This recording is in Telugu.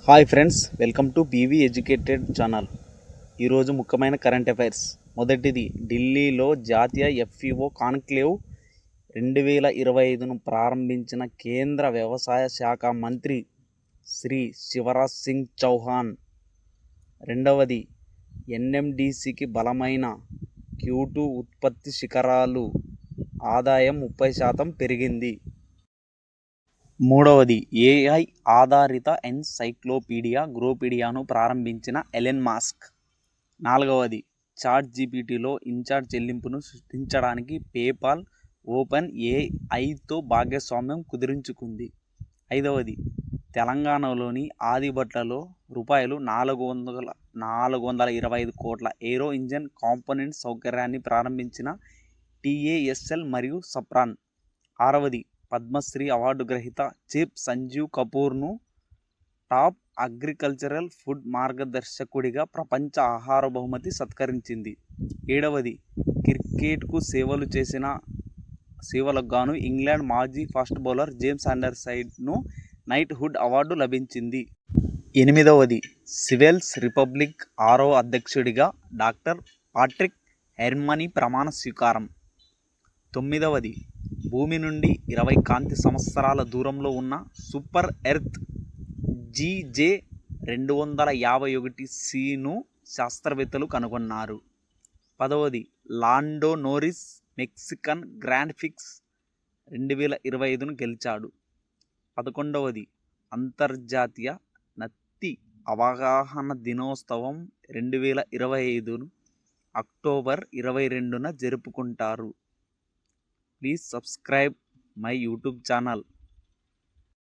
Hi friends, welcome to BV educated channel. ఈరోజు ముఖ్యమైన కరెంట్ అఫైర్స్. మొదటిది, ఢిల్లీలో జాతీయ ఎఫ్ఈఓ కాన్క్లేవ్ 2025ను ప్రారంభించిన కేంద్ర వ్యవసాయ శాఖ మంత్రి శ్రీ శివరాజ్ సింగ్ చౌహాన్. రెండవది, ఎన్ఎండిసికి బలమైన Q2 ఉత్పత్తి శిఖరాలు, ఆదాయం 30% పెరిగింది. మూడవది, ఏఐ ఆధారిత ఎన్సైక్లోపీడియా గ్రోపీడియాను ప్రారంభించిన ఎలన్ మస్క్. నాలుగవది, చాట్ జీపీటీలో ఇన్ఛార్జ్ చెల్లింపును సృష్టించడానికి పేపాల్ ఓపెన్ ఏఐతో భాగస్వామ్యం కుదుర్చుకుంది. ఐదవది, తెలంగాణలోని ఆదిబట్లలో రూ. 425 కోట్ల ఏరో ఇంజన్ కాంపోనెంట్ సౌకర్యాన్ని ప్రారంభించిన టీఏఎస్ఎల్ మరియు సప్రాన్. ఆరవది, పద్మశ్రీ అవార్డు గ్రహీత chef Sanjeev కపూర్ను top agricultural food మార్గదర్శకుడిగా ప్రపంచ ఆహార బహుమతి సత్కరించింది. ఏడవది, క్రికెట్కు సేవలు చేసిన సేవలకు గాను ఇంగ్లాండ్ మాజీ ఫాస్ట్ బౌలర్ జేమ్స్ ఆండర్సన్ను నైట్ హుడ్ అవార్డు లభించింది. ఎనిమిదవది, సివెల్స్ రిపబ్లిక్ 6వ అధ్యక్షుడిగా డాక్టర్ పాట్రిక్ హెర్మనీ ప్రమాణ స్వీకారం. తొమ్మిదవది, భూమి నుండి 20 కాంతి సంవత్సరాల దూరంలో ఉన్న సూపర్ ఎర్త్ GJ251cను శాస్త్రవేత్తలు కనుగొన్నారు. పదవది, లాండో నోరిస్ మెక్సికన్ గ్రాండ్ ప్రిక్స్ 2025ను గెలిచాడు. 11వది, అంతర్జాతీయ నత్తి అవగాహన దినోత్సవం 2025ను అక్టోబర్ 22న జరుపుకుంటారు. Please subscribe my YouTube channel.